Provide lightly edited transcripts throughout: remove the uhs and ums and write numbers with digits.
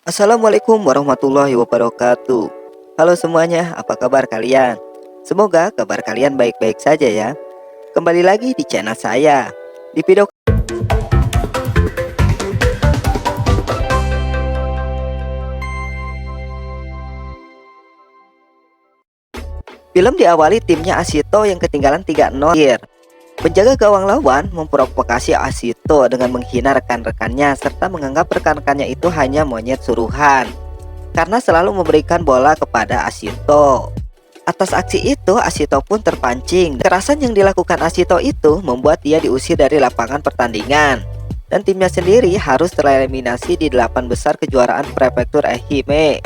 Assalamualaikum warahmatullahi wabarakatuh. Halo semuanya, apa kabar kalian? Semoga kabar kalian baik-baik saja ya. Kembali lagi di channel saya. Di video film diawali timnya Asito yang ketinggalan 3-0 akhir. Penjaga gawang lawan memprovokasi Asito dengan menghina rekan-rekannya serta menganggap rekan-rekannya itu hanya monyet suruhan karena selalu memberikan bola kepada Asito. Atas aksi itu, Asito pun terpancing. Kekerasan yang dilakukan Asito itu membuat dia diusir dari lapangan pertandingan, dan timnya sendiri harus tereliminasi di 8 besar kejuaraan prefektur Ehime.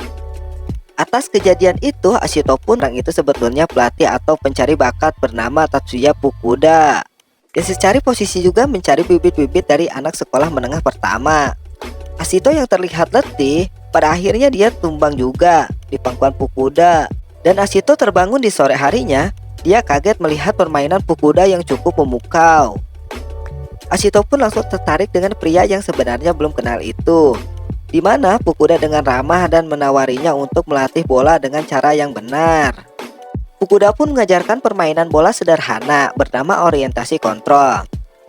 Atas kejadian itu, Asito pun orang itu sebetulnya pelatih atau pencari bakat bernama Tatsuya Fukuda, yang secari posisi juga mencari bibit-bibit dari anak sekolah menengah pertama. Asito yang terlihat letih, pada akhirnya dia tumbang juga di pangkuan Fukuda. Dan Asito terbangun di sore harinya, dia kaget melihat permainan Fukuda yang cukup memukau. Asito pun langsung tertarik dengan pria yang sebenarnya belum kenal itu, di mana Fukuda dengan ramah dan menawarinya untuk melatih bola dengan cara yang benar. Fukuda pun mengajarkan permainan bola sederhana bernama orientasi kontrol,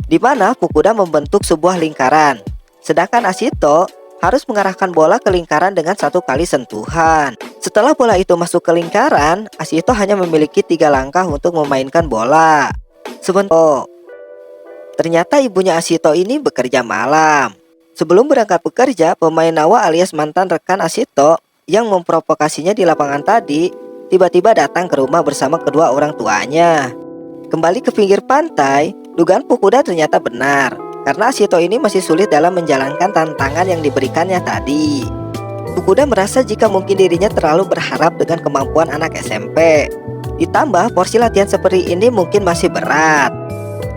di mana Fukuda membentuk sebuah lingkaran, sedangkan Asito harus mengarahkan bola ke lingkaran dengan 1 kali sentuhan. Setelah bola itu masuk ke lingkaran, Asito hanya memiliki 3 langkah untuk memainkan bola. Ternyata ibunya Asito ini bekerja malam. Sebelum berangkat bekerja, pemain Nawa alias mantan rekan Asito yang memprovokasinya di lapangan tadi tiba-tiba datang ke rumah bersama kedua orang tuanya. Kembali ke pinggir pantai, dugaan Fukuda ternyata benar, karena Asito ini masih sulit dalam menjalankan tantangan yang diberikannya tadi. Fukuda merasa jika mungkin dirinya terlalu berharap dengan kemampuan anak SMP. Ditambah porsi latihan seperti ini mungkin masih berat.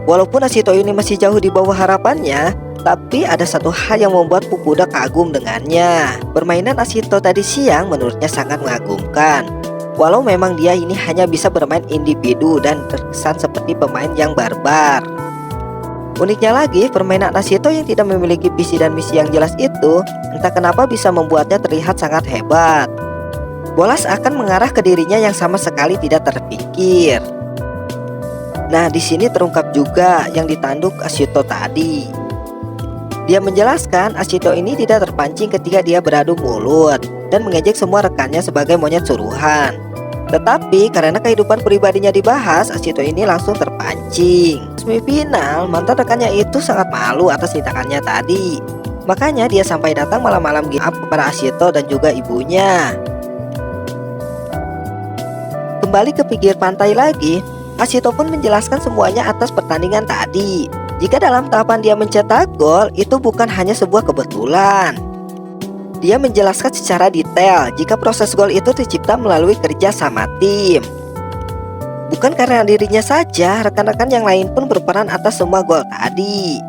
Walaupun Asito ini masih jauh di bawah harapannya, tapi ada satu hal yang membuat Fukuda kagum dengannya. Permainan Asito tadi siang menurutnya sangat mengagumkan. Walau memang dia ini hanya bisa bermain individu dan terkesan seperti pemain yang barbar. Uniknya lagi, permainan Asito yang tidak memiliki visi dan misi yang jelas itu entah kenapa bisa membuatnya terlihat sangat hebat. Bola seakan mengarah ke dirinya yang sama sekali tidak terpikir. Nah, di sini terungkap juga yang ditanduk Asito tadi. Dia menjelaskan Asito ini tidak terpancing ketika dia beradu mulut dan mengejek semua rekannya sebagai monyet suruhan. Tetapi karena kehidupan pribadinya dibahas, Asito ini langsung terpancing. Semifinal, mantan rekannya itu sangat malu atas tindakannya tadi. Makanya dia sampai datang malam-malam give up kepada Asito dan juga ibunya. Kembali ke pinggir pantai lagi, Asito pun menjelaskan semuanya atas pertandingan tadi. Jika dalam tahapan dia mencetak gol, itu bukan hanya sebuah kebetulan. Dia menjelaskan secara detail jika proses gol itu tercipta melalui kerja sama tim. Bukan karena dirinya saja, rekan-rekan yang lain pun berperan atas semua gol tadi.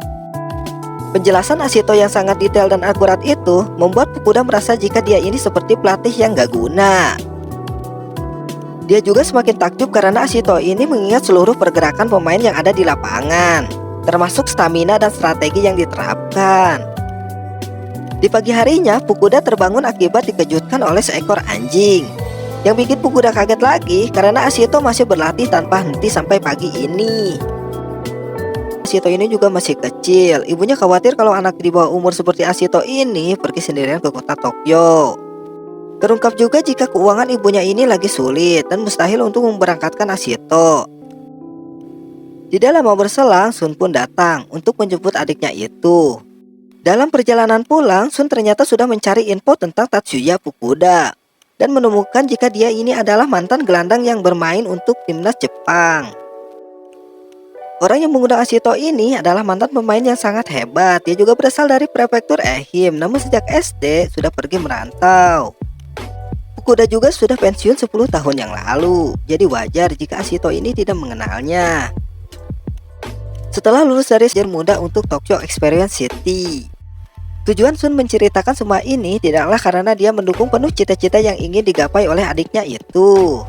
Penjelasan Asito yang sangat detail dan akurat itu membuat Fukuda merasa jika dia ini seperti pelatih yang gak guna. Dia juga semakin takjub karena Asito ini mengingat seluruh pergerakan pemain yang ada di lapangan, termasuk stamina dan strategi yang diterapkan. Di pagi harinya, Fukuda terbangun akibat dikejutkan oleh seekor anjing. Yang bikin Fukuda kaget lagi karena Asito masih berlatih tanpa henti sampai pagi ini. Asito ini juga masih kecil. Ibunya khawatir kalau anak di bawah umur seperti Asito ini pergi sendirian ke kota Tokyo. Terungkap juga jika keuangan ibunya ini lagi sulit dan mustahil untuk memberangkatkan Asito. Tidak lama berselang, Sun pun datang untuk menjemput adiknya itu. Dalam perjalanan pulang, Sun ternyata sudah mencari info tentang Tatsuya Fukuda dan menemukan jika dia ini adalah mantan gelandang yang bermain untuk timnas Jepang. Orang yang mengundang Asito ini adalah mantan pemain yang sangat hebat. Dia juga berasal dari prefektur Ehime, namun sejak SD sudah pergi merantau. Fukuda juga sudah pensiun 10 tahun yang lalu, jadi wajar jika Asito ini tidak mengenalnya. Setelah lulus dari sejarah muda untuk Tokyo Experience City, tujuan Sun menceritakan semua ini tidaklah karena dia mendukung penuh cita-cita yang ingin digapai oleh adiknya itu.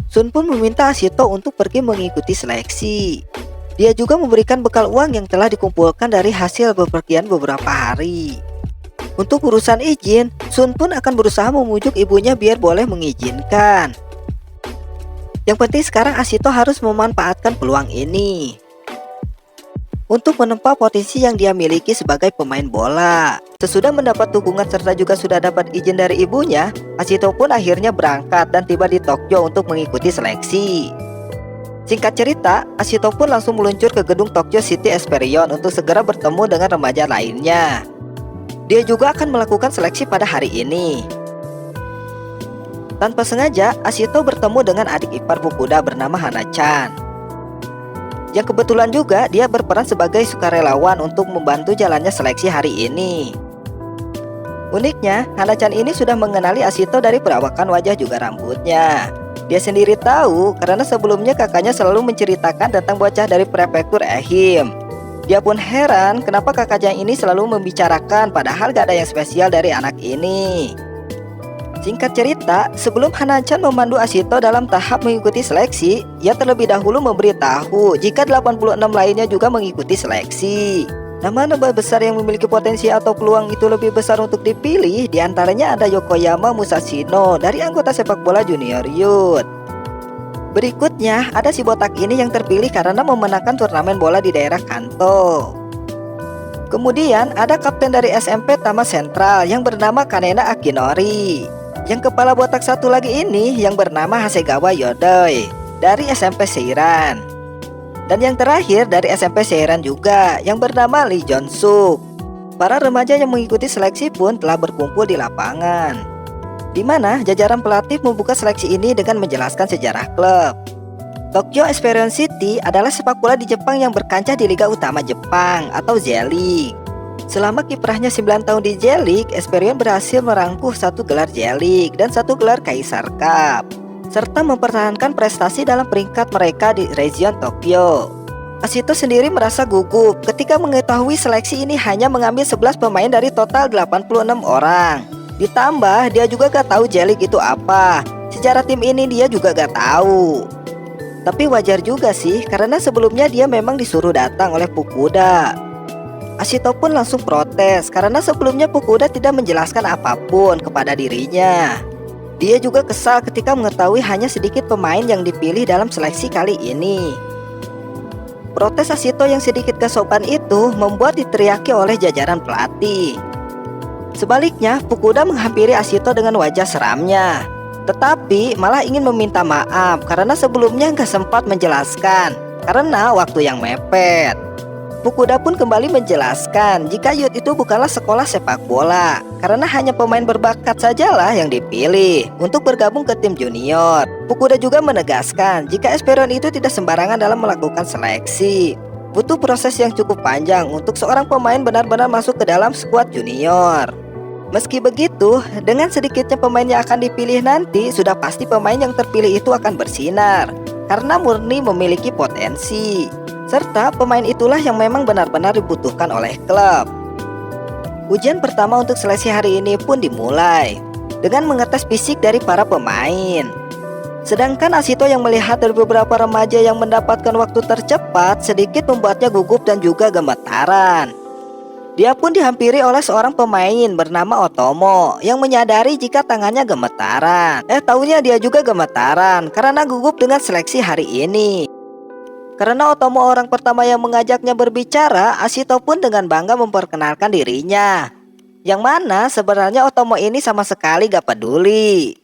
Sun pun meminta Asito untuk pergi mengikuti seleksi. Dia juga memberikan bekal uang yang telah dikumpulkan dari hasil bepergian beberapa hari. Untuk urusan izin, Sun pun akan berusaha memujuk ibunya biar boleh mengizinkan. Yang penting sekarang Ashito harus memanfaatkan peluang ini untuk menempa potensi yang dia miliki sebagai pemain bola. Sesudah mendapat dukungan serta juga sudah dapat izin dari ibunya, Ashito pun akhirnya berangkat dan tiba di Tokyo untuk mengikuti seleksi. Singkat cerita, Ashito pun langsung meluncur ke gedung Tokyo City Esperion untuk segera bertemu dengan remaja lainnya. Dia juga akan melakukan seleksi pada hari ini. Tanpa sengaja, Ashito bertemu dengan adik ipar Fukuda bernama Hana-chan, yang kebetulan juga dia berperan sebagai sukarelawan untuk membantu jalannya seleksi hari ini. Uniknya, Hana-chan ini sudah mengenali Ashito dari perawakan wajah juga rambutnya. Dia sendiri tahu karena sebelumnya kakaknya selalu menceritakan tentang bocah dari prefektur Ehime. Dia pun heran kenapa kakaknya ini selalu membicarakan padahal gak ada yang spesial dari anak ini. Singkat cerita, sebelum Hana-chan memandu Ashito dalam tahap mengikuti seleksi, ia terlebih dahulu memberitahu jika 86 lainnya juga mengikuti seleksi. Nama-nama besar yang memiliki potensi atau peluang itu lebih besar untuk dipilih, diantaranya ada Yokoyama Musashino dari anggota sepak bola Junior Youth. Berikutnya, ada si botak ini yang terpilih karena memenangkan turnamen bola di daerah Kanto. Kemudian ada kapten dari SMP Tama Sentral yang bernama Kanena Akinori. Yang kepala botak satu lagi ini yang bernama Hasegawa Yodoi dari SMP Seiran. Dan yang terakhir dari SMP Seiran juga yang bernama Lee Jong-suk. Para remaja yang mengikuti seleksi pun telah berkumpul di lapangan, di mana jajaran pelatih membuka seleksi ini dengan menjelaskan sejarah klub. Tokyo Esperion City adalah sepak bola di Jepang yang berkancah di Liga Utama Jepang atau J-League. Selama kiprahnya 9 tahun di J-League, Esperion berhasil merangkuh 1 gelar J-League dan 1 gelar Kaisar Cup, serta mempertahankan prestasi dalam peringkat mereka di region Tokyo. Ashito sendiri merasa gugup ketika mengetahui seleksi ini hanya mengambil 11 pemain dari total 86 orang. Ditambah dia juga gak tahu J-League itu apa. Sejarah tim ini dia juga gak tahu. Tapi wajar juga sih, karena sebelumnya dia memang disuruh datang oleh Fukuda. Ashito pun langsung protes karena sebelumnya Fukuda tidak menjelaskan apapun kepada dirinya. Dia juga kesal ketika mengetahui hanya sedikit pemain yang dipilih dalam seleksi kali ini. Protes Ashito yang sedikit gak sopan itu membuat diteriaki oleh jajaran pelatih. Sebaliknya, Fukuda menghampiri Ashito dengan wajah seramnya, tetapi malah ingin meminta maaf karena sebelumnya gak sempat menjelaskan karena waktu yang mepet. Fukuda pun kembali menjelaskan jika Youth itu bukanlah sekolah sepak bola, karena hanya pemain berbakat sajalah yang dipilih untuk bergabung ke tim junior. Fukuda juga menegaskan jika Esperion itu tidak sembarangan dalam melakukan seleksi. Butuh proses yang cukup panjang untuk seorang pemain benar-benar masuk ke dalam skuad junior. Meski begitu, dengan sedikitnya pemain yang akan dipilih nanti, sudah pasti pemain yang terpilih itu akan bersinar karena murni memiliki potensi. Serta pemain itulah yang memang benar-benar dibutuhkan oleh klub. Ujian pertama untuk seleksi hari ini pun dimulai dengan mengetes fisik dari para pemain. Sedangkan Ashito yang melihat dari beberapa remaja yang mendapatkan waktu tercepat sedikit membuatnya gugup dan juga gemetaran. Dia pun dihampiri oleh seorang pemain bernama Otomo yang menyadari jika tangannya gemetaran. Taunya dia juga gemetaran karena gugup dengan seleksi hari ini. Karena Otomo orang pertama yang mengajaknya berbicara, Ashito pun dengan bangga memperkenalkan dirinya. Yang mana sebenarnya Otomo ini sama sekali gak peduli.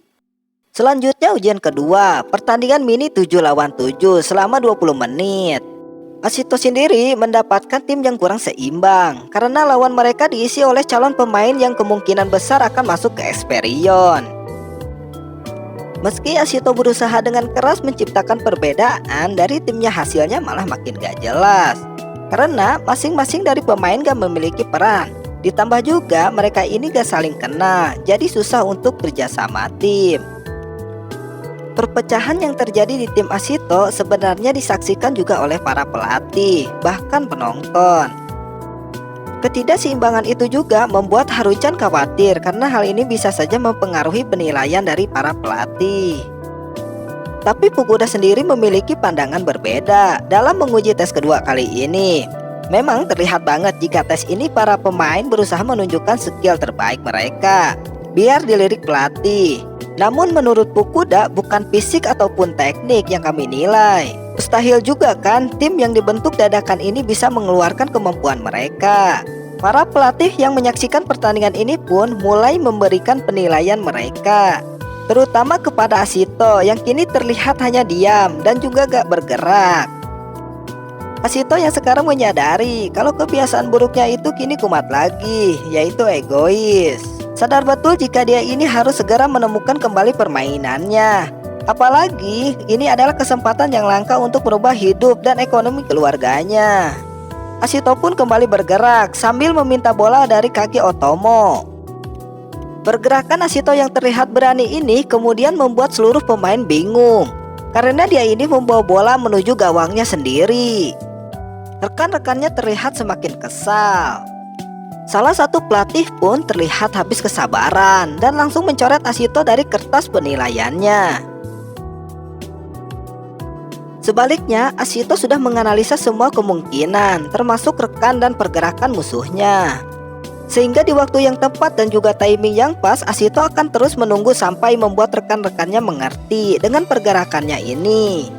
Selanjutnya ujian kedua, pertandingan mini 7 lawan 7 selama 20 menit. Ashito sendiri mendapatkan tim yang kurang seimbang karena lawan mereka diisi oleh calon pemain yang kemungkinan besar akan masuk ke Esperion. Meski Ashito berusaha dengan keras menciptakan perbedaan, dari timnya hasilnya malah makin gak jelas. Karena masing-masing dari pemain gak memiliki peran. Ditambah juga mereka ini gak saling kenal, jadi susah untuk kerjasama tim. Perpecahan yang terjadi di tim Ashito sebenarnya disaksikan juga oleh para pelatih, bahkan penonton. Ketidakseimbangan itu juga membuat Haruchan khawatir karena hal ini bisa saja mempengaruhi penilaian dari para pelatih. Tapi Fukuda sendiri memiliki pandangan berbeda dalam menguji tes kedua kali ini. Memang terlihat banget jika tes ini para pemain berusaha menunjukkan skill terbaik mereka. biar dilirik pelatih. Namun menurut Fukuda bukan fisik ataupun teknik yang kami nilai. Mustahil juga kan tim yang dibentuk dadakan ini bisa mengeluarkan kemampuan mereka. Para pelatih yang menyaksikan pertandingan ini pun mulai memberikan penilaian mereka, terutama kepada Ashito yang kini terlihat hanya diam dan juga gak bergerak. Ashito yang sekarang menyadari kalau kebiasaan buruknya itu kini kumat lagi, yaitu egois. Sadar betul jika dia ini harus segera menemukan kembali permainannya. Apalagi ini adalah kesempatan yang langka untuk merubah hidup dan ekonomi keluarganya. Ashito pun kembali bergerak sambil meminta bola dari kaki Otomo. Pergerakan Ashito yang terlihat berani ini kemudian membuat seluruh pemain bingung, karena dia ini membawa bola menuju gawangnya sendiri. Rekan-rekannya terlihat semakin kesal. Salah satu pelatih pun terlihat habis kesabaran dan langsung mencoret Ashito dari kertas penilaiannya. Sebaliknya, Ashito sudah menganalisa semua kemungkinan, termasuk rekan dan pergerakan musuhnya. Sehingga di waktu yang tepat dan juga timing yang pas, Ashito akan terus menunggu sampai membuat rekan-rekannya mengerti dengan pergerakannya ini.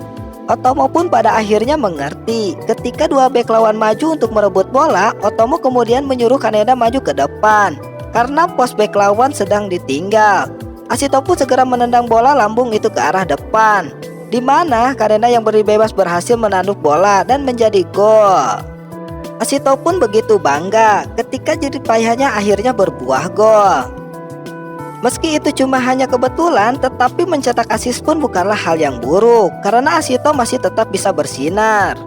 Otomo pun pada akhirnya mengerti. Ketika dua bek lawan maju untuk merebut bola, Otomo kemudian menyuruh Kaneda maju ke depan karena pos bek lawan sedang ditinggal. Ashito pun segera menendang bola lambung itu ke arah depan, di mana Kaneda yang beri bebas berhasil menanduk bola dan menjadi gol. Ashito pun begitu bangga ketika jerih payahnya akhirnya berbuah gol. Meski itu cuma hanya kebetulan, tetapi mencetak assist pun bukanlah hal yang buruk karena Ashito masih tetap bisa bersinar.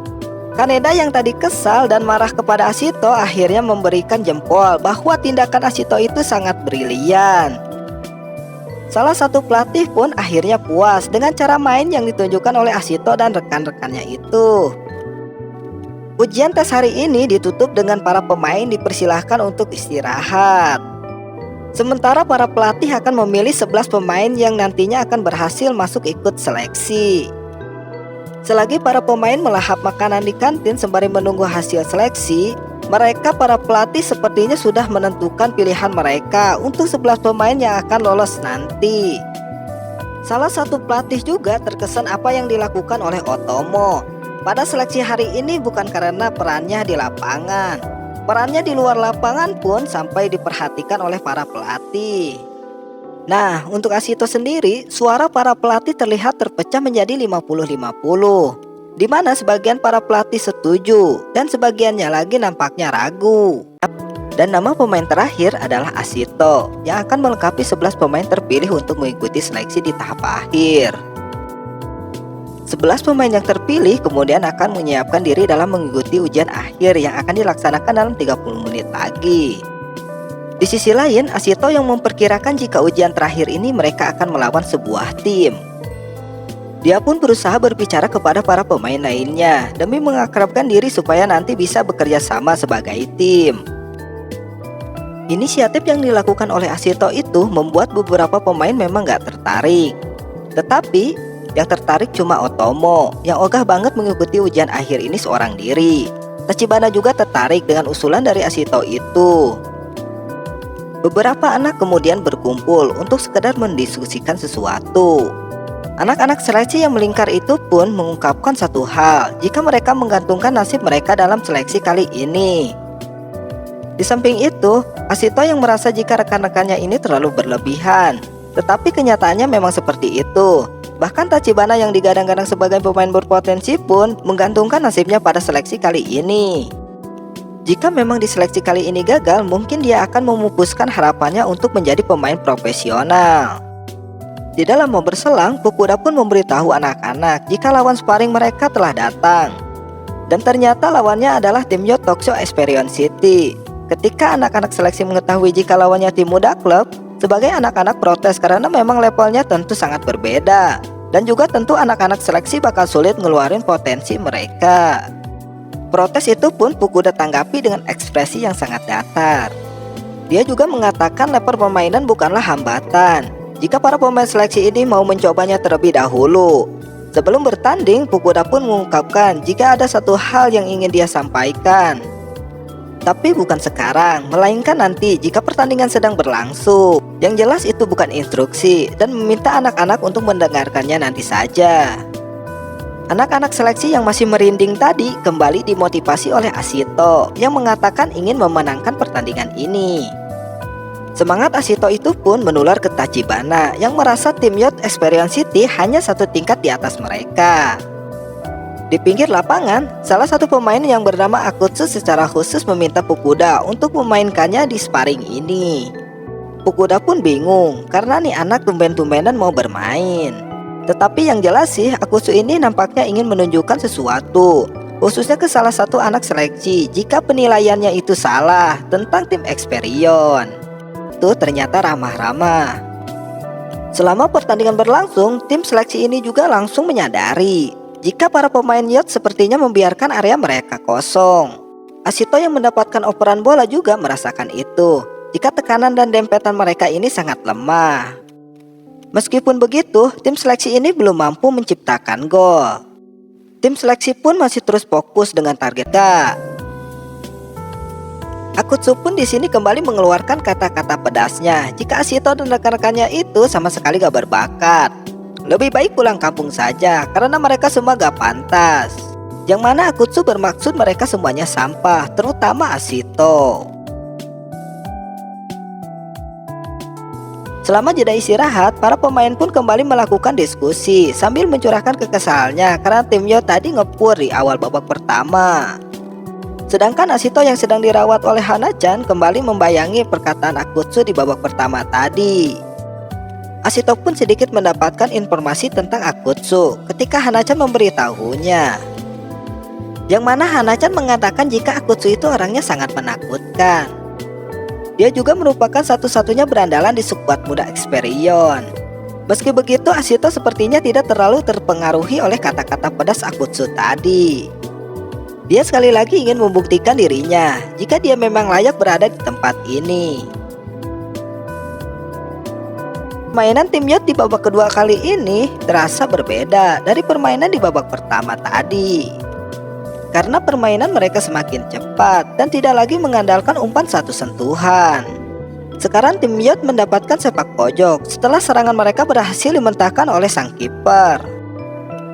Kaneda yang tadi kesal dan marah kepada Ashito akhirnya memberikan jempol bahwa tindakan Ashito itu sangat brilian. Salah satu pelatih pun akhirnya puas dengan cara main yang ditunjukkan oleh Ashito dan rekan-rekannya itu. Ujian tes hari ini ditutup dengan para pemain dipersilahkan untuk istirahat. Sementara para pelatih akan memilih 11 pemain yang nantinya akan berhasil masuk ikut seleksi. Selagi para pemain melahap makanan di kantin sembari menunggu hasil seleksi, mereka para pelatih sepertinya sudah menentukan pilihan mereka untuk 11 pemain yang akan lolos nanti. Salah satu pelatih juga terkesan apa yang dilakukan oleh Otomo pada seleksi hari ini bukan karena perannya di lapangan. Perannya di luar lapangan pun sampai diperhatikan oleh para pelatih. Nah, untuk Ashito sendiri, suara para pelatih terlihat terpecah menjadi 50-50, di mana sebagian para pelatih setuju dan sebagiannya lagi nampaknya ragu. Dan nama pemain terakhir adalah Ashito yang akan melengkapi 11 pemain terpilih untuk mengikuti seleksi di tahap akhir. 11 pemain yang terpilih kemudian akan menyiapkan diri dalam mengikuti ujian akhir yang akan dilaksanakan dalam 30 menit lagi. Di sisi lain, Ashito yang memperkirakan jika ujian terakhir ini mereka akan melawan sebuah tim. Dia pun berusaha berbicara kepada para pemain lainnya demi mengakrabkan diri supaya nanti bisa bekerja sama sebagai tim. Inisiatif yang dilakukan oleh Ashito itu membuat beberapa pemain memang gak tertarik. Tetapi yang tertarik cuma Otomo yang ogah banget mengikuti ujian akhir ini seorang diri. Tachibana juga tertarik dengan usulan dari Ashito itu. Beberapa anak kemudian berkumpul untuk sekedar mendiskusikan sesuatu. Anak-anak seleksi yang melingkar itu pun mengungkapkan satu hal jika mereka menggantungkan nasib mereka dalam seleksi kali ini. Di samping itu, Ashito yang merasa jika rekan-rekannya ini terlalu berlebihan, tetapi kenyataannya memang seperti itu. Bahkan Tachibana yang digadang-gadang sebagai pemain berpotensi pun menggantungkan nasibnya pada seleksi kali ini. Jika memang di seleksi kali ini gagal, mungkin dia akan memupuskan harapannya untuk menjadi pemain profesional. Di dalam momen berselang, Fukuda pun memberitahu anak-anak jika lawan sparring mereka telah datang. Dan ternyata lawannya adalah tim Yo Tokyo Experience City. Ketika anak-anak seleksi mengetahui jika lawannya tim muda klub, sebagai anak-anak protes karena memang levelnya tentu sangat berbeda. Dan juga tentu anak-anak seleksi bakal sulit ngeluarin potensi mereka. Protes itu pun Fukuda tanggapi dengan ekspresi yang sangat datar. Dia juga mengatakan level permainan bukanlah hambatan jika para pemain seleksi ini mau mencobanya terlebih dahulu. Sebelum bertanding, Fukuda pun mengungkapkan jika ada satu hal yang ingin dia sampaikan. Tapi bukan sekarang, melainkan nanti jika pertandingan sedang berlangsung. Yang jelas itu bukan instruksi dan meminta anak-anak untuk mendengarkannya nanti saja. Anak-anak seleksi yang masih merinding tadi kembali dimotivasi oleh Ashito yang mengatakan ingin memenangkan pertandingan ini. Semangat Ashito itu pun menular ke Tachibana yang merasa tim Youth Experience City hanya satu tingkat di atas mereka. Di pinggir lapangan, salah satu pemain yang bernama Akutsu secara khusus meminta Fukuda untuk memainkannya di sparring ini. Fukuda pun bingung karena nih anak tumben-tumbenan mau bermain. Tetapi yang jelas sih, Akutsu ini nampaknya ingin menunjukkan sesuatu, khususnya ke salah satu anak seleksi jika penilaiannya itu salah tentang tim Experion. Itu ternyata ramah-ramah. Selama pertandingan berlangsung, tim seleksi ini juga langsung menyadari jika para pemain Youth sepertinya membiarkan area mereka kosong. Ashito yang mendapatkan operan bola juga merasakan itu, jika tekanan dan dempetan mereka ini sangat lemah. Meskipun begitu, tim seleksi ini belum mampu menciptakan gol. Tim seleksi pun masih terus fokus dengan targetnya. Akutsu pun di sini kembali mengeluarkan kata-kata pedasnya jika Ashito dan rekan-rekannya itu sama sekali gak berbakat. Lebih baik pulang kampung saja karena mereka semua gak pantas. Yang mana Akutsu bermaksud mereka semuanya sampah, terutama Ashito. Selama jeda istirahat, para pemain pun kembali melakukan diskusi sambil mencurahkan kekesalannya karena tim Youth tadi ngepur di awal babak pertama. Sedangkan Ashito yang sedang dirawat oleh Hana-chan kembali membayangi perkataan Akutsu di babak pertama tadi. Ashito pun sedikit mendapatkan informasi tentang Akutsu ketika Hana-chan memberitahunya. Yang mana Hana-chan mengatakan jika Akutsu itu orangnya sangat menakutkan. Dia juga merupakan satu-satunya berandalan di skuad muda Experion. Meski begitu, Ashito sepertinya tidak terlalu terpengaruhi oleh kata-kata pedas Akutsu tadi. Dia sekali lagi ingin membuktikan dirinya jika dia memang layak berada di tempat ini. Permainan tim Youth di babak kedua kali ini terasa berbeda dari permainan di babak pertama tadi. Karena permainan mereka semakin cepat dan tidak lagi mengandalkan umpan satu sentuhan. Sekarang tim Youth mendapatkan sepak pojok setelah serangan mereka berhasil dimentahkan oleh sang kiper.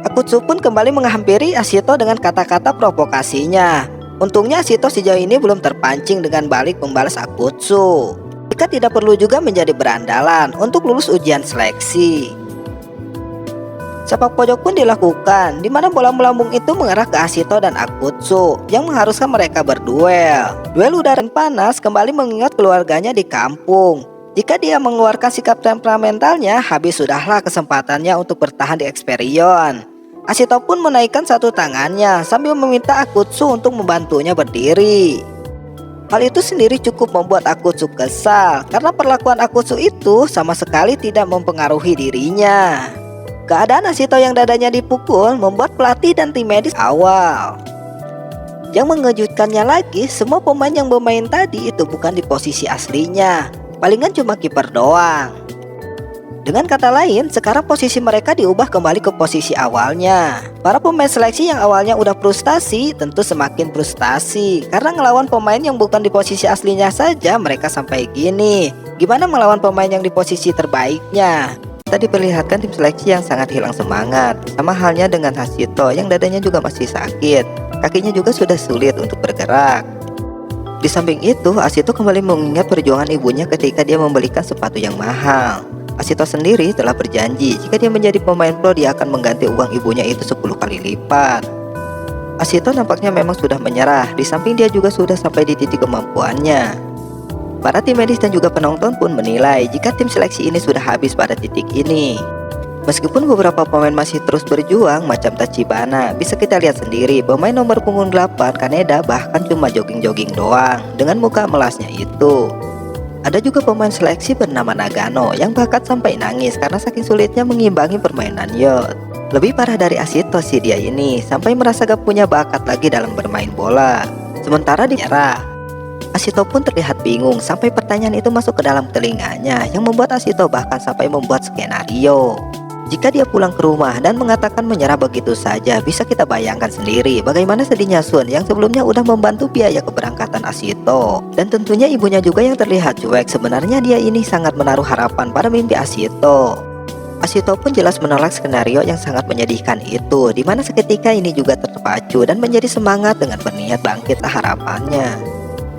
Akutsu pun kembali menghampiri Ashito dengan kata-kata provokasinya. Untungnya Ashito sejauh ini belum terpancing dengan balik membalas Akutsu. Jika tidak perlu juga menjadi berandalan untuk lulus ujian seleksi. Sepak pojok pun dilakukan, di mana bola melambung itu mengarah ke Ashito dan Akutsu yang mengharuskan mereka berduel. Duel udara panas kembali mengingat keluarganya di kampung. Jika dia mengeluarkan sikap temperamentalnya, habis sudahlah kesempatannya untuk bertahan di Experion. Ashito pun menaikkan satu tangannya sambil meminta Akutsu untuk membantunya berdiri. Hal itu sendiri cukup membuat Akutsu kesal karena perlakuan Akutsu itu sama sekali tidak mempengaruhi dirinya. Keadaan Ashito yang dadanya dipukul membuat pelatih dan tim medis awal. Yang mengejutkannya lagi, semua pemain yang bermain tadi itu bukan di posisi aslinya. Palingan cuma kiper doang. Dengan kata lain, sekarang posisi mereka diubah kembali ke posisi awalnya. Para pemain seleksi yang awalnya udah frustasi tentu semakin frustasi karena ngelawan pemain yang bukan di posisi aslinya saja mereka sampai gini. Gimana melawan pemain yang di posisi terbaiknya? Kita diperlihatkan tim seleksi yang sangat hilang semangat. Sama halnya dengan Ashito yang dadanya juga masih sakit. Kakinya juga sudah sulit untuk bergerak. Di samping itu, Ashito kembali mengingat perjuangan ibunya ketika dia membelikan sepatu yang mahal. Ashito sendiri telah berjanji jika dia menjadi pemain pro dia akan mengganti uang ibunya itu 10 kali lipat. Ashito nampaknya memang sudah menyerah. Di samping dia juga sudah sampai di titik kemampuannya. Para tim medis dan juga penonton pun menilai jika tim seleksi ini sudah habis pada titik ini. Meskipun beberapa pemain masih terus berjuang macam Tachibana, bisa kita lihat sendiri pemain nomor punggung 8 Kaneda bahkan cuma jogging-jogging doang dengan muka melasnya itu. Ada juga pemain seleksi bernama Nagano yang bahkan sampai nangis karena saking sulitnya mengimbangi permainan Youth. Lebih parah dari Ashito sih dia ini, sampai merasa gak punya bakat lagi dalam bermain bola. Sementara di nyerah. Ashito pun terlihat bingung sampai pertanyaan itu masuk ke dalam telinganya yang membuat Ashito bahkan sampai membuat skenario. Jika dia pulang ke rumah dan mengatakan menyerah begitu saja, bisa kita bayangkan sendiri bagaimana sedihnya Sun yang sebelumnya udah membantu biaya keberangkatan Ashito. Dan tentunya ibunya juga yang terlihat cuek. Sebenarnya dia ini sangat menaruh harapan pada mimpi Ashito. Ashito pun jelas menolak skenario yang sangat menyedihkan itu, dimana seketika ini juga terpacu dan menjadi semangat dengan berniat bangkitlah harapannya.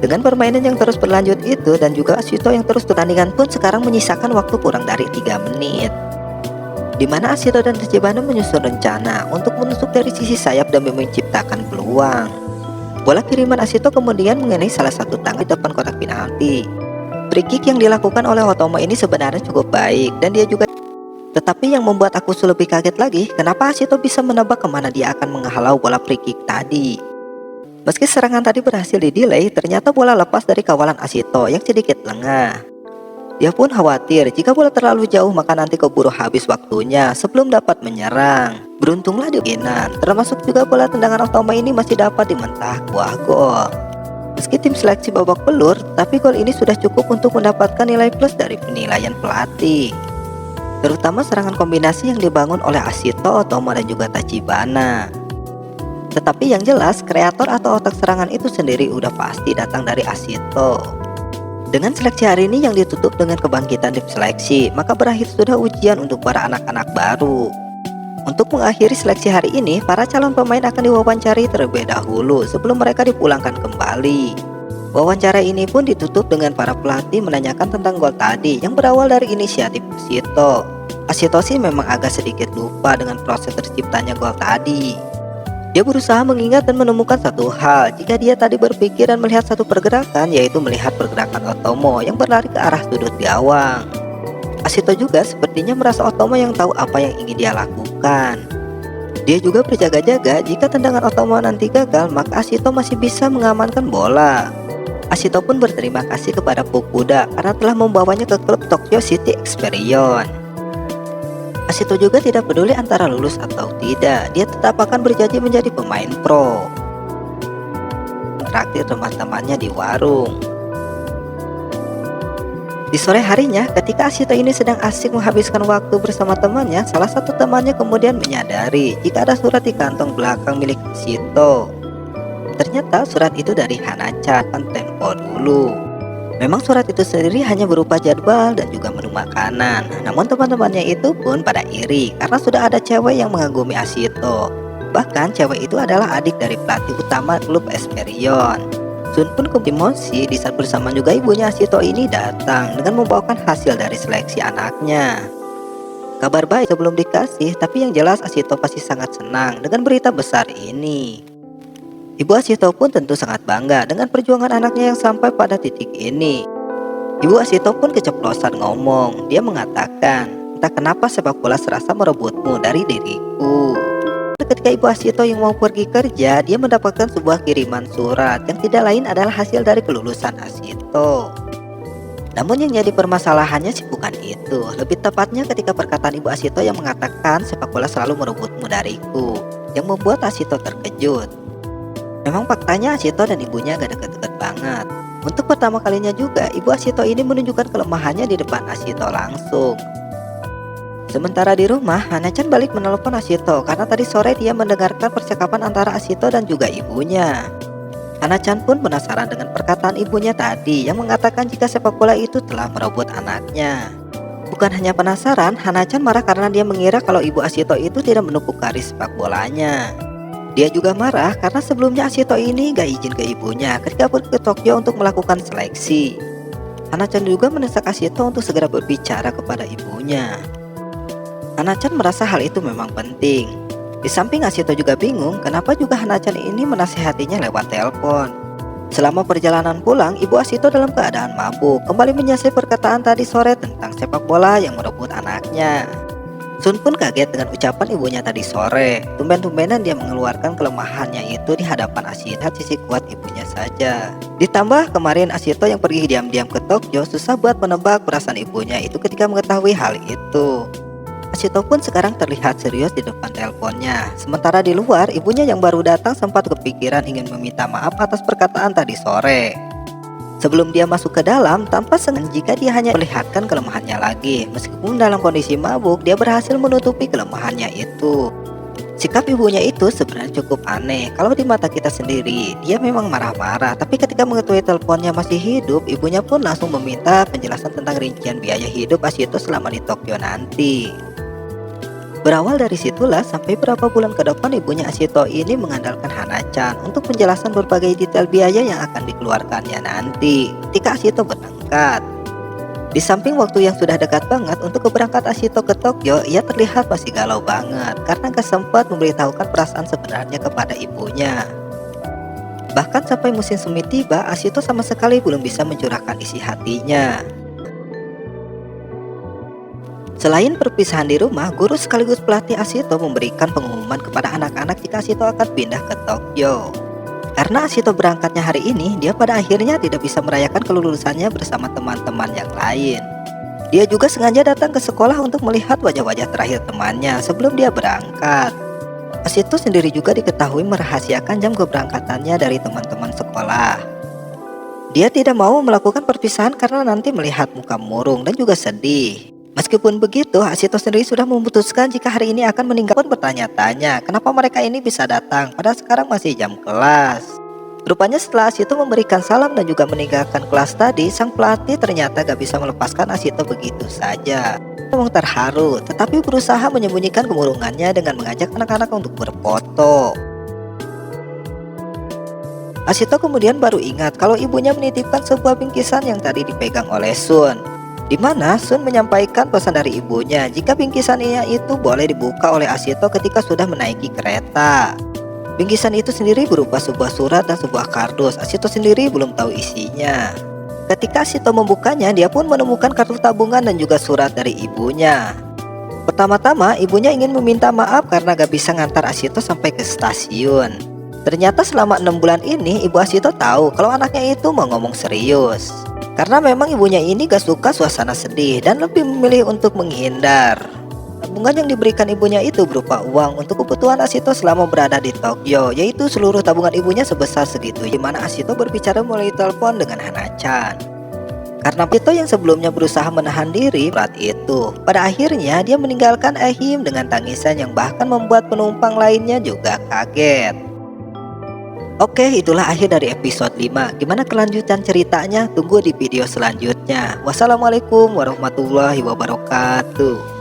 Dengan permainan yang terus berlanjut itu dan juga Ashito yang terus pertandingan pun sekarang menyisakan waktu kurang dari 3 menit. Di mana Ashito dan Tachibana menyusun rencana untuk menusuk dari sisi sayap demi menciptakan peluang. Bola kiriman Ashito kemudian mengenai salah satu tangan di depan kotak penalti. Free kick yang dilakukan oleh Otomo ini sebenarnya cukup baik dan dia juga. Tetapi yang membuat aku lebih kaget lagi, kenapa Ashito bisa menebak kemana dia akan menghalau bola free kick tadi. Meski serangan tadi berhasil di-delay, ternyata bola lepas dari kawalan Ashito yang sedikit lengah. Dia pun khawatir jika bola terlalu jauh maka nanti keburu habis waktunya sebelum dapat menyerang. Beruntunglah dia kemungkinan, termasuk juga bola tendangan Otomo ini masih dapat dimentah buah gol. Meski tim seleksi babak belur, tapi gol ini sudah cukup untuk mendapatkan nilai plus dari penilaian pelatih. Terutama serangan kombinasi yang dibangun oleh Ashito, Otomo dan juga Tachibana. Tetapi yang jelas kreator atau otak serangan itu sendiri udah pasti datang dari Ashito. Dengan seleksi hari ini yang ditutup dengan kebangkitan tim seleksi, maka berakhir sudah ujian untuk para anak-anak baru. Untuk mengakhiri seleksi hari ini, para calon pemain akan diwawancari terlebih dahulu sebelum mereka dipulangkan kembali. Wawancara ini pun ditutup dengan para pelatih menanyakan tentang gol tadi yang berawal dari inisiatif Ashito. Ashito sih memang agak sedikit lupa dengan proses terciptanya gol tadi. Dia berusaha mengingat dan menemukan satu hal jika dia tadi berpikir dan melihat satu pergerakan, yaitu melihat pergerakan Otomo yang berlari ke arah sudut gawang. Ashito juga sepertinya merasa Otomo yang tahu apa yang ingin dia lakukan. Dia juga berjaga-jaga jika tendangan Otomo nanti gagal, maka Ashito masih bisa mengamankan bola. Ashito pun berterima kasih kepada Fukuda karena telah membawanya ke klub Tokyo City Experience. Ashito juga tidak peduli antara lulus atau tidak, dia tetap akan berjanji menjadi pemain pro. Traktir teman-temannya di warung. Di sore harinya, ketika Ashito ini sedang asik menghabiskan waktu bersama temannya, salah satu temannya kemudian menyadari jika ada surat di kantong belakang milik Ashito. Ternyata surat itu dari Hana-chan, tempo dulu. Memang surat itu sendiri hanya berupa jadwal dan juga menu makanan. Namun teman-temannya itu pun pada iri karena sudah ada cewek yang mengagumi Ashito. Bahkan cewek itu adalah adik dari pelatih utama klub Esperion. Sun pun emosi di saat bersama juga ibunya Ashito ini datang dengan membawakan hasil dari seleksi anaknya. Kabar baik sebelum dikasih, tapi yang jelas Ashito pasti sangat senang dengan berita besar ini. Ibu Ashito pun tentu sangat bangga dengan perjuangan anaknya yang sampai pada titik ini. Ibu Ashito pun keceplosan ngomong. Dia mengatakan, entah kenapa sepak bola serasa merebutmu dari diriku. Ketika Ibu Ashito yang mau pergi kerja, dia mendapatkan sebuah kiriman surat yang tidak lain adalah hasil dari kelulusan Ashito. Namun yang jadi permasalahannya sih bukan itu. Lebih tepatnya ketika perkataan Ibu Ashito yang mengatakan sepak bola selalu merebutmu dariku, yang membuat Ashito terkejut. Memang faktanya Ashito dan ibunya gak deket-deket banget. Untuk pertama kalinya juga, ibu Ashito ini menunjukkan kelemahannya di depan Ashito langsung. Sementara di rumah, Hana-chan balik menelpon Ashito karena tadi sore dia mendengarkan percakapan antara Ashito dan juga ibunya. Hana-chan pun penasaran dengan perkataan ibunya tadi yang mengatakan jika sepak bola itu telah merebut anaknya. Bukan hanya penasaran, Hana-chan marah karena dia mengira kalau ibu Ashito itu tidak menepuk garis sepak bolanya. Dia juga marah karena sebelumnya Ashito ini gak izin ke ibunya ketika pergi ke Tokyo untuk melakukan seleksi. Hana-chan juga mendesak Ashito untuk segera berbicara kepada ibunya. Hana-chan merasa hal itu memang penting. Di samping Ashito juga bingung kenapa juga Hana-chan ini menasihatinya lewat telepon. Selama perjalanan pulang, ibu Ashito dalam keadaan mabuk kembali menyelesaikan perkataan tadi sore tentang sepak bola yang merebut anaknya. Sun pun kaget dengan ucapan ibunya tadi sore. Tumben-tumbenan dia mengeluarkan kelemahannya itu di hadapan Ashito, sisi kuat ibunya saja. Ditambah kemarin Ashito yang pergi diam-diam ke Tokyo, susah buat menebak perasaan ibunya itu ketika mengetahui hal itu. Ashito pun sekarang terlihat serius di depan teleponnya. Sementara di luar, ibunya yang baru datang sempat kepikiran ingin meminta maaf atas perkataan tadi sore. Sebelum dia masuk ke dalam, tanpa sengaja jika dia hanya melihatkan kelemahannya lagi. Meskipun dalam kondisi mabuk, dia berhasil menutupi kelemahannya itu. Sikap ibunya itu sebenarnya cukup aneh. Kalau di mata kita sendiri, dia memang marah-marah. Tapi ketika mengetahui teleponnya masih hidup, ibunya pun langsung meminta penjelasan tentang rincian biaya hidup Ashito selama di Tokyo nanti. Berawal dari situlah, sampai beberapa bulan ke depan ibunya Ashito ini mengandalkan Hana-chan untuk penjelasan berbagai detail biaya yang akan dikeluarkannya nanti ketika Ashito berangkat. Di samping waktu yang sudah dekat banget untuk keberangkatan Ashito ke Tokyo, ia terlihat masih galau banget karena gak sempat memberitahukan perasaan sebenarnya kepada ibunya. Bahkan sampai musim semi tiba, Ashito sama sekali belum bisa mencurahkan isi hatinya. Selain perpisahan di rumah, guru sekaligus pelatih Ashito memberikan pengumuman kepada anak-anak jika Ashito akan pindah ke Tokyo. Karena Ashito berangkatnya hari ini, dia pada akhirnya tidak bisa merayakan kelulusannya bersama teman-teman yang lain. Dia juga sengaja datang ke sekolah untuk melihat wajah-wajah terakhir temannya sebelum dia berangkat. Ashito sendiri juga diketahui merahasiakan jam keberangkatannya dari teman-teman sekolah. Dia tidak mau melakukan perpisahan karena nanti melihat muka murung dan juga sedih. Meskipun begitu, Ashito sendiri sudah memutuskan jika hari ini akan meninggalkan bertanya-tanya kenapa mereka ini bisa datang padahal sekarang masih jam kelas. Rupanya setelah Ashito memberikan salam dan juga meninggalkan kelas tadi, sang pelatih ternyata gak bisa melepaskan Ashito begitu saja. Memang terharu, tetapi berusaha menyembunyikan kemurungannya dengan mengajak anak-anak untuk berfoto. Ashito kemudian baru ingat kalau ibunya menitipkan sebuah bingkisan yang tadi dipegang oleh Sun, di mana Sun menyampaikan pesan dari ibunya jika bingkisannya itu boleh dibuka oleh Ashito ketika sudah menaiki kereta. Bingkisan itu sendiri berupa sebuah surat dan sebuah kardus. Ashito sendiri belum tahu isinya. Ketika Ashito membukanya, dia pun menemukan kartu tabungan dan juga surat dari ibunya. Pertama-tama, ibunya ingin meminta maaf karena gak bisa ngantar Ashito sampai ke stasiun. Ternyata selama 6 bulan ini, ibu Ashito tahu kalau anaknya itu mau ngomong serius. Karena memang ibunya ini gak suka suasana sedih dan lebih memilih untuk menghindar. Tabungan yang diberikan ibunya itu berupa uang untuk kebutuhan Ashito selama berada di Tokyo, yaitu seluruh tabungan ibunya sebesar segitu, di mana Ashito berbicara melalui telepon dengan Hana-chan. Karena Ashito yang sebelumnya berusaha menahan diri saat itu, pada akhirnya dia meninggalkan Ehime dengan tangisan yang bahkan membuat penumpang lainnya juga kaget. Oke, itulah akhir dari episode 5. Gimana kelanjutan ceritanya? Tunggu di video selanjutnya. Wassalamualaikum warahmatullahi wabarakatuh.